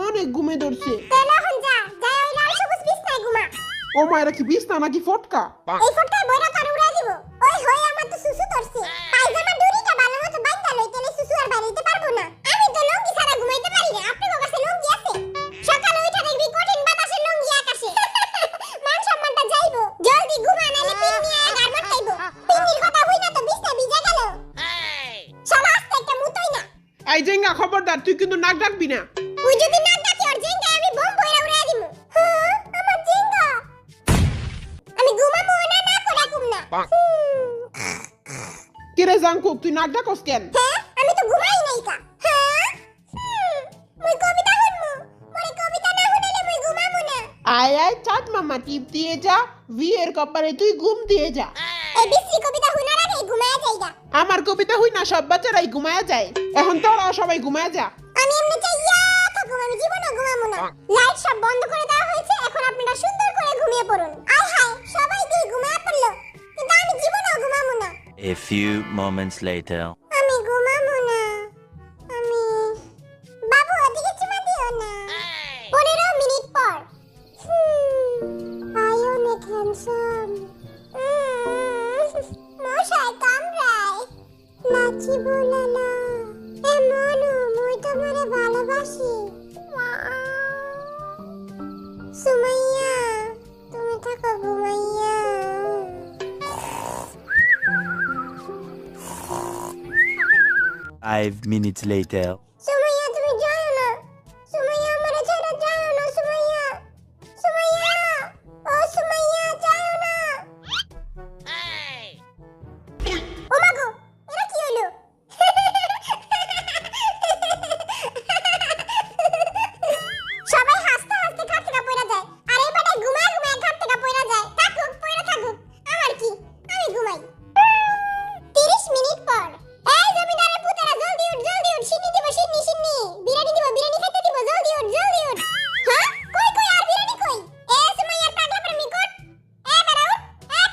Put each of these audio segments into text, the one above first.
অনেক ঘুমে ধরছে। তাহলে এখন যা ওই লাল সবুজ বিছনায় ঘুমা। ও মায়েরা কি বিছনা নাকি ফটকা? এই ফটকায় বইরা তোর উড়াই দিব। ওই হই আমার তো সুসু ধরছে। পায়জামা দড়িটা ভালো মতো বাইন্ধা লই, তাহলে সুসু আর বাইরে পারবো না। আমি তো লুঙ্গি ছাড়া ঘুমাইতে পারি না। আপনার কাছে লুঙ্গি আছে? সকালে উঠে দেখবি কঠিন বাতাসে লুঙ্গি আকাশে। মান সম্মানটা যাইবো। জলদি ঘুমা, নাইলে পিন নিয়ে গারমট খাইবো। পিন্নির কথা হই না তো বিছনা ভিজে গেল। শালা আস্তে একটা মুতই না। এই জেঙ্গা খবরদার, তুই কিন্তু নাক ডাকবি না। ওই যদি নাক ডাকি ওর জেঙ্গায় আমি বোম বইরা উড়াই দিমু। হ্যাঁ, আমার জেঙ্গা। আমি ঘুমামু না করে ঘুম না। কিরে জাঙ্কুক, তুই নাক ডাকস কেন? হ্যাঁ, আমি তো ঘুমাই নাই কা। হ্যাঁ, মুই কবিতা শুনমু। মোরে কবিতা না শুনাইলে মুই ঘুমামু না। আয় আয় চাঁদ মামা টিপ দিয়ে যা, ভিয়ের কপালে তুই ঘুম দিয়ে যা। এই বিশ্রী কবিতা শুনার আগে ঘুমায়া যাইগা। আমার কবিতা হই না, সব বাচ্চারাই ঘুমায়া যায়। এখন তোরাও সবাই ঘুমায়া যা। আমি এমনি চাইয়া থাকুম, আমি জীবনও ঘুমামু না। লাইট সব বন্ধ করে দেওয়া হয়েছে, এখন আপনারা সুন্দর করে ঘুমিয়ে পড়ুন। আয় হায়, সবাই দিয়ে ঘুমায়া পড়লো, কিন্তু আমি জীবনও ঘুমামু না। A few moments later. আমি ঘুমামু না। আমি বাবু ওদিকে চুমা দিও না। 15 মিনিট পর। আই অনেক হ্যান্ডসাম। মশাই কামড়ায়। লাচি বোলালা। এ মনু, মুই তোমারে ভালোবাসি। সুমাইয়া, তুমি থাকো ঘুমাইয়া। 5 minutes later. সুমাইয়া, তুমি যাও না। সুমাইয়া, আমারে ছেড়ে যাও না। সুমাইয়া, সুমাইয়া, ও সুমাইয়া, যাও না। ও মা গো, এটা কি হলো? সবাই হাসতে হাসতে ঘাট থেকে পড়ে যায়, আর এই বেটায় ঘুমায় ঘুমায় ঘাট থেকে পড়ে যায়। থাকুক, পড়ে থাকুক, আমার কি, আমি ঘুমাই। 30 মিনিট পর। এই জমিদারের পুতেরা, জলদি উঠ, সিন্নি দিব, সিন্নি। বিরিয়ানি দিব, বিরিয়ানি খেতে দিব, জলদি উঠ। হ্যাঁ, কই আর বিরিয়ানি কই? এ সুমাইয়ার পাগলা প্রেমিক উঠ। এ বেটা উঠ,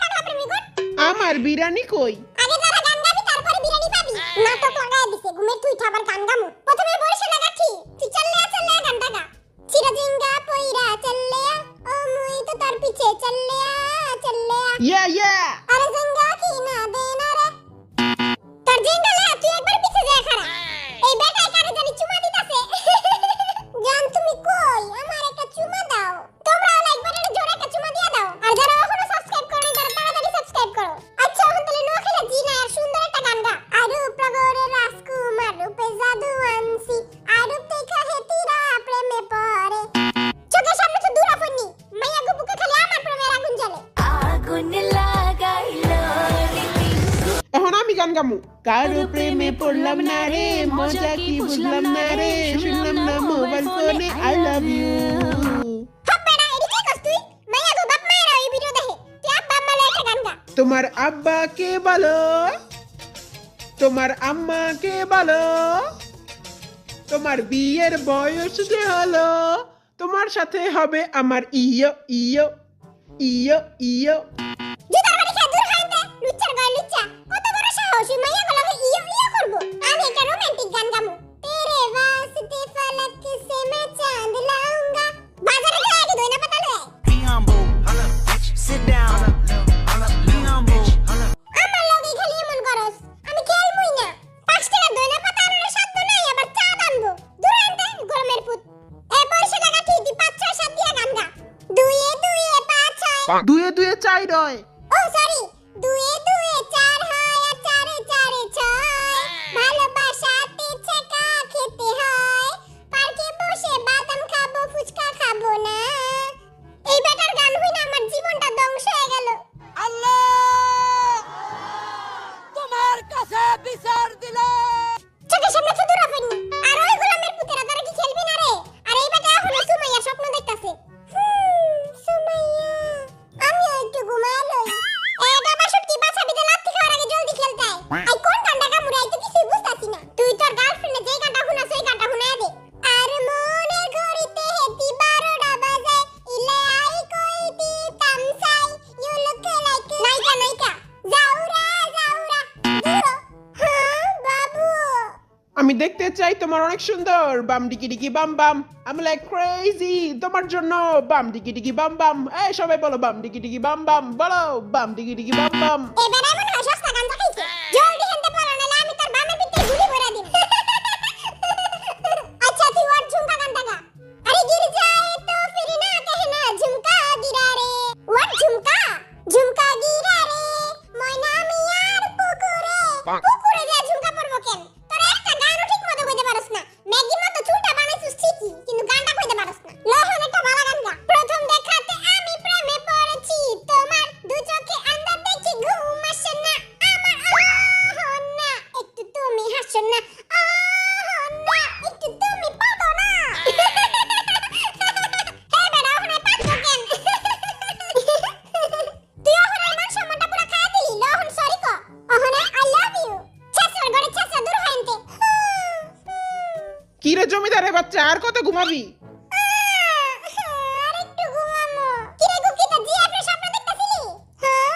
পাগলা প্রেমিক উঠ। আমার বিরিয়ানি কই? আগে যারা গান গাবি তারপরে বিরিয়ানি পাবি। নাটক লাগায় দিছে, ঘুমের তুই আবার গান গামু। প্রথমে বরিশাল লাগাচ্ছি, তুই চল্লে গানটা গা। চিরজিঙ্গা পইরা চল্লে, ও মুই তো তার পিছে চল্লে। ইয়া আরে জিঙ্গা কি না দে না রে। তোর জিঙ্গা লে, তুই একবার পিছে যা খারা। এই বেটায় কারে জানি চুমা দিতাছে। জান তুমি কই? আমার একটা চুমা দাও। তোমরা একবার এটা জোরে একটা চুমা দিয়া দাও। আর যারা এখনো সাবস্ক্রাইব করোনি তারা তাড়াতাড়ি সাবস্ক্রাইব করো। আচ্ছা, এখন তাহলে নোয়াখালী জিনা আর সুন্দর একটা গান গা। আরূপ প্রগরে রাজকুমার রূপে জাদু আনছি, আরূপ দেখা হেতিরা প্রেমে পড়ে। চোখের সামনে তো দূরা পড়নি, মাইয়া গো বুকে খালি আমার প্রেমের আগুন জ্বলে। আগুন লাগাইলো এখন আমি গান গামু। কারো প্রেমে পড়লাম না রে, মজা কি বুঝলাম না রে, শুনলাম না মোবাইল ফোনে আই লাভ ইউ। হাপ্পাড়া, এডি কি করছ তুই? মাইয়া গো বাপ মায়েরা এই ভিডিও দেখে। তুই আব্বা আম্মা লয়ে একটা গান গা। তোমার আব্বাকে বলো, তোমার আম্মাকে বলো, তোমার বিয়ের বয়স যে হলো, তোমার সাথে হবে আমার ইয়ো। জুতার বাড়ি খেয়ে দূর হাইতে, লুচ্চার গায়ে লুচ্চা। কত বড় সাহস, ওই মাইয়া গো লাগে ইয়ো করবো। আমি একটা রোমান্টিক গান গামু। তেরে वास्ते फलक से मैं चांद लाऊंगा। বাজারে গিয়ে আগে দইনা পাতা লয়ে আয়। Be humble. Sit down. Be humble. আমার লগে খালি এমন করস, আমি খেলমুই না। 5 টাকা দইনা পাতা আনার সাধ্য নাই, আবার চা আনবো। দূর আনতে গরমের পুত। এ বর্ষা লাগা ঠিক 5-6-7 দিয়া গান গা। 2-2-5-6। দুয়ে চাই রয়। ও সরি, 2-2-4 হয় আর 4-4-6। ভালোবাসাতে ছেকা খেতে হয়, পার্কে বসে বাদাম খাবো, ফুচকা খাবো না। এই বেটার গান হই না, আমার জীবনটা ধ্বংস হয়ে গেল। আল্লাহ তোমার কাছে বিচার দিলে চোখের সামনে তো দূরা ফেলনি। আর ওই গোলামের পুতেরা, তারা কি খেলবি না রে? আর এই বেটা এখনো সুমাইয়া স্বপ্ন দেখতাছে। সুমাইয়া, আমিও একটু ঘুমায় লই। চাই তোমার অনেক সুন্দর বাম ডিকি ডিকি বাম বাম আমি লাইক ক্রেজি তোমার জন্য বাম ডিকি ডিকি বাম বাম এই সবাই বলো বাম ডিকি ডিকি বাম বাম বলো বাম ডিকি ডিকি বাম বাম এবার এমন হয় সস্তা গাঞ্জা খাইছে জলদি হেনতে পড়ো নালে আমি তোর বামের ভিতরে গুলি ভরে দিম আচ্ছা তুই ওর ঝুমকা গান গা আরে গির যায় তো ফির না कहना ঝুমকা গিরা রে ওর ঝুমকা ঝুমকা গিরা রে ময়না মিয়ার পুকুরে পুকুরে যা ঝুমকা পড়বো কেন তোর একটা গানও ঠিক মতো কইতে পারছ না ম্যাগির মতো চুলটা বানাইছিস ঠিকই কিন্তু গানটা কইতে পারছ না লহন একটা ভালো গান গা প্রথম দেখাতে আমি প্রেমে পড়েছি তোমার দু চোখে আন্দাজ দেখি ঘুম আসে না আমার না একটু তুমি হাসো না না একটু তুমি পাদো না হে বেড়া ওখানে পাদো কেন তুই ওখানে মান সম্মানটা পুরো খায় দিলি লহন সরি কো ওখানে আই লাভ ইউ ছাসর গড়ে ছাসা দূর হইতে কি রে জমিদারের বাচ্চা আর কত ঘুমাবি আরেকটু ঘুমামো কিরে গুকিটা জিএফের স্বপ্ন দেখতাছিলি হ্যাঁ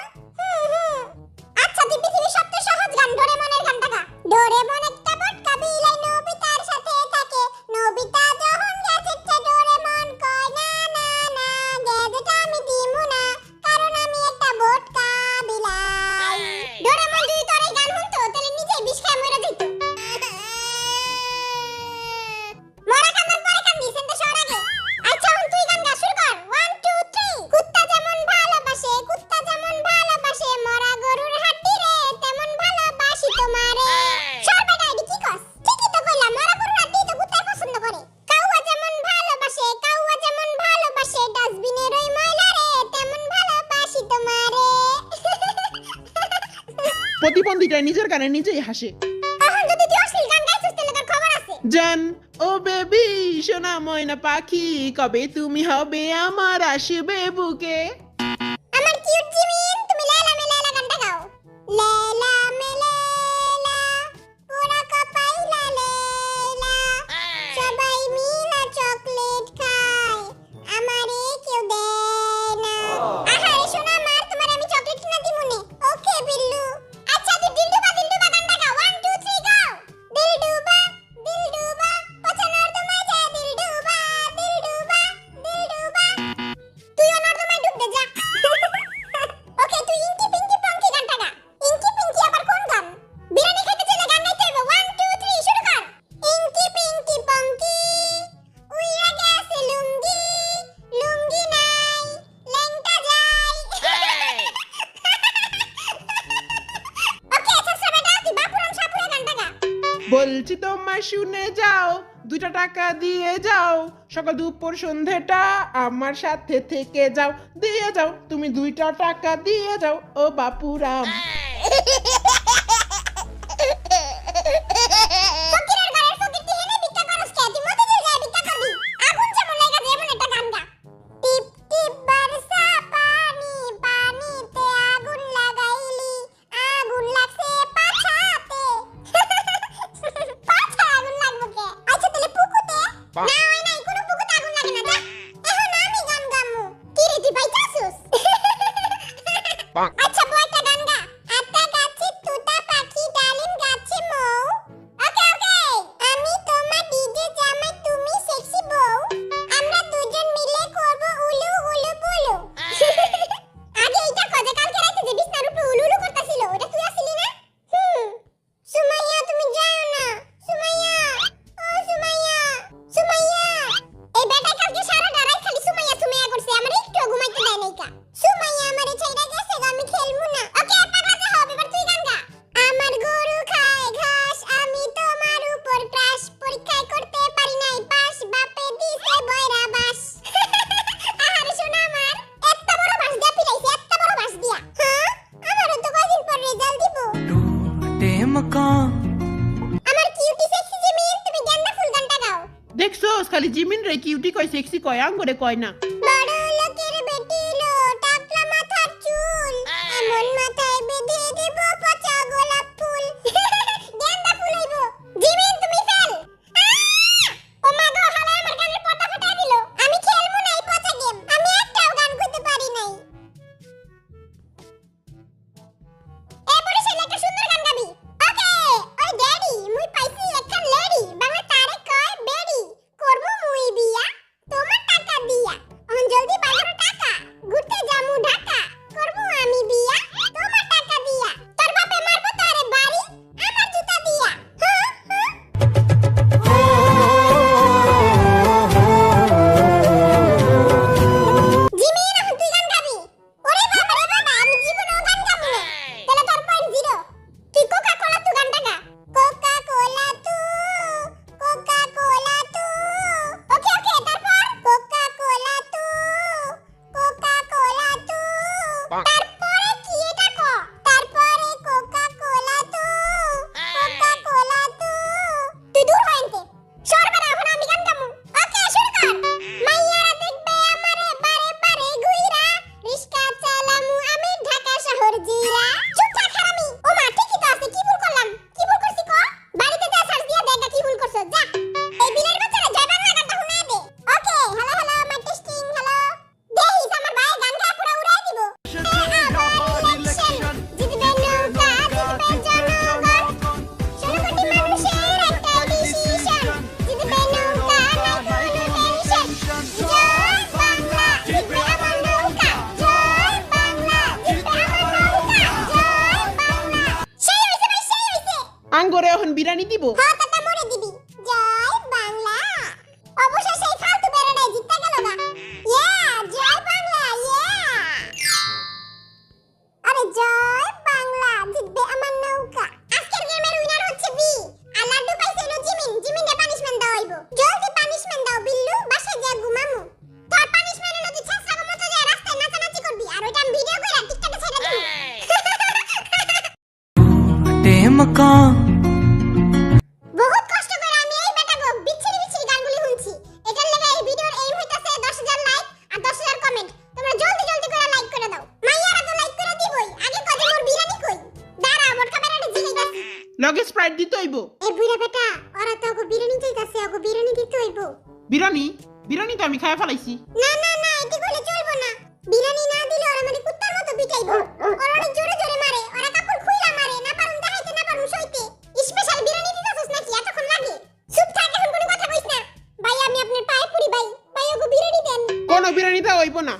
আচ্ছা তুই পৃথিবীর সবচেয়ে সহজ গান ডোরেমনের গানটা গা ডোরেমন একটা বটকা বিলাই নবিতার সাথে থাকে নবিতা যখন গ্যাজেটটা ডোরেমন কয় না না না গ্যাজেট আমি দিমু না কারণ আমি একটা বটকা বিলাই ডোরেমন যদি তোর এই গান শুনতো তাহলে নিজেই বিষ খেয়ে মরে যেত মরা কান্দার পরে কান্দি সেন্তে শহর আগে আচ্ছা এখন তুই গান গা শুরু কর 1 2 3 কুত্তা যেমন ভালোবাসে মরা গরুর হাড্ডি রে তেমন ভালোবাসি তোমারে সর বেটা এডি কি কস ঠিকই তো কইলাম মরা গরুর হাড্ডি তো কুত্তাই পছন্দ করে কাউয়া যেমন ভালোবাসে ডাস্টবিনের ওই ময়লা রে তেমন ভালোবাসি তোমারে প্রতিবন্ধীটা নিজের গানে নিজেই হাসে এখন যদি তুই অশ্লীল গান গাইছিস তাহলে তোর খবর আছে জান ও বেবি সোনা ময়না পাখি কবে তুমি হবে আমার আসবে বুকে আমার কিউট জিমিন তুমি লেলা মে লেলা গানটা গাও লেলা মে লেলা পুরা কপাইলা লেলা সবাই মিলে চকলেট খায় আমারে কেউ দেয় না আহারে সোনা মার তোমার আমি চকলেট কিনা দিমুনে ওকে বিল্লু আচ্ছা তুই দিলডুবা গানটা গাও 1 2 3 গাও দিলডুবা পছানোর তোমায় যা দিলডুবা তুই ওনার তোমায় ডুব দে যা ওকে তুই ইনকি পিঙ্কি পঙ্কি গানটা গা ইনকি পিঙ্কি আবার কোন গান বিরিয়ানি খেতে চলে গান গাইতে হবে 1 2 3 শুরু কর ইনকি পিঙ্কি পঙ্কি উইরা গেছে লুঙ্গি লুঙ্গি নাই লেংটা যাই ওকে আচ্ছা বেটা তুই বাপুরাম সাপুরা গানটা গা বলছি তোমায় শুনে যাও 2 টাকা দিয়ে যাও সকাল দুপুর সন্ধ্যেটা আমার সাথে থেকে যাও দিয়ে যাও তুমি 2 টাকা দিয়ে যাও ও বাপুরাম ফকিরের ঘরের ফকির তুই হেনে ভিক্ষা করস কে তুই মতে দিয়ে যায় ভিক্ষা করবি আগুন যেমন লাগা যেমন একটা গান গা টিপ টিপ বর্ষা পানি পানিতে আগুন লাগাইলি আগুন লাগছে পাছাতে পাছা আগুন লাগবে কে আচ্ছা তাহলে পুকুতে না হয় নাই কোনো পুকুতে আগুন লাগে না যা এখন আমি গান গামু কি রে তুই পাইতাছস আচ্ছা বই একটা গান গা আত্তা গাছে তুতা পাখি ডালিম গাছে মৌ ওকে আমি তোমার ডিজে জামাই তুমি সেক্সি বউ আমরা দুজন মিলে করব উলু উলু বুলু আগে এটা কজে কালকে রাতে যে বিছনার উপরে উলু উলু করতেছিল ওটা তুই আসলি না সুমাইয়া তুমি যাও না সুমাইয়া ও সুমাইয়া এই বেটা কালকে সারা রাত খালি সুমাইয়া করছে আমার একটু ঘুমাইতে দেয় নাই কা সুমাইয়া আমারে ছাইড়া গেছে আমি খেলমু না ওকে পাগলা যা হবে এবার তুই গান গা আমার গরু খায় ঘাস আমি তোমার উপর ক্রাশ পরীক্ষা করতে পারি নাই পাস বাপে দিছে বয়রা বাস আরে শোনা আমার এত বড় বাস দিয়া পিলাইছে এত বড় বাস দিয়া হ্যাঁ আমারও তো কয়দিন পর রেজাল্ট দিব टूटे मकान আমার কিউটি সেক্সি জিমিন তুমি গেন্দা ফুল গানটা গাও দেখছোস খালি জিমিন রে কিউটি কয় সেক্সি কয় আঙ্গুরে কয় না বড় লোকের বেটি লো টাকলা মাথার চুল এমন মাথায় বেঁধে দেব পচা গোলাপ ফুল গেন্দা ফুল হইব জিমিন তুমি ফেল ও মা গো হালা আমার গানের পর্দা ফাটাই দিল আমি খেলবো না এই পচা গেম আমি একটাও গান করতে পারি নাই এ বড় ছেলে একটা সুন্দর গান গাবি ওকে ওই ড্যাডি মুই পাইছি একখান লেডি বাংলা বিরিয়ানি দিব। হ্যাঁ তাতা মরে দিবি। জয় বাংলা। অবশেষে এই ফালতু বেড়াটাই জিততে গেল না। ইয়া জয় বাংলা ইয়া। আরে জয় বাংলা জিতবে আমার নৌকা। আজকের গেমের উইনার হচ্ছে বি। আর লাড্ডু পাইছে হলো জিমিন। জিমিনের পানিশমেন্ট দাও হইব। জলদি পানিশমেন্ট দাও বিল্লু, বাসায় যা ঘুমামু। তোর পানিশমেন্ট হলো তুই ছাছরা মতো যায় রাস্তায় নাচানাচি করবি আর ওইটা আমি ভিডিও কইরা টিকটকে ছেড়ে দিবি। বহুত কষ্ট করে আমি এই বেটাগো বিচ্ছিরি বিচ্ছিরি গানগুলি শুনছি। এটার লাগা এই ভিডিওর এইম হইতাছে 10,000 লাইক আর 10,000 কমেন্ট। তোমরা জলদি জলদি করে লাইক করে দাও। মাইয়ারা তো লাইক করে দিবই। আগে কদি মোর বিরানি কই? দাঁড়া মোর ক্যামেরাটা জিগাইতাছি। লগে স্প্রাইট দিতে হইব। এই বুইড়া বেটা ওরা তো ওগো বিরানি চাইতাছে, ওগো বিরানি দিতে হইব। বিরিয়ানি বিরিয়ানি তো আমি খাই ফেলাইছি। না না না এটি কইলে চলবো না। বিরানি না দিলে ওরা মানে কুত্তার মতো পিটাইবো। ওরা অনেক জোরে জোরে মারে। ওরা কাপড় খুইলা মারে। না পারুম দেখাইতে না পারুম সইতে। স্পেশাল বিরানি দিতাছস নাকি এতক্ষণ লাগে? চুপ থাক এখন কোনো কথা কইস না। ভাই আমি আপনার পায়ে পড়ি ভাই। ভাই ওগো বিরানি দেন। কোনো বিরিয়ানিতে হইব না।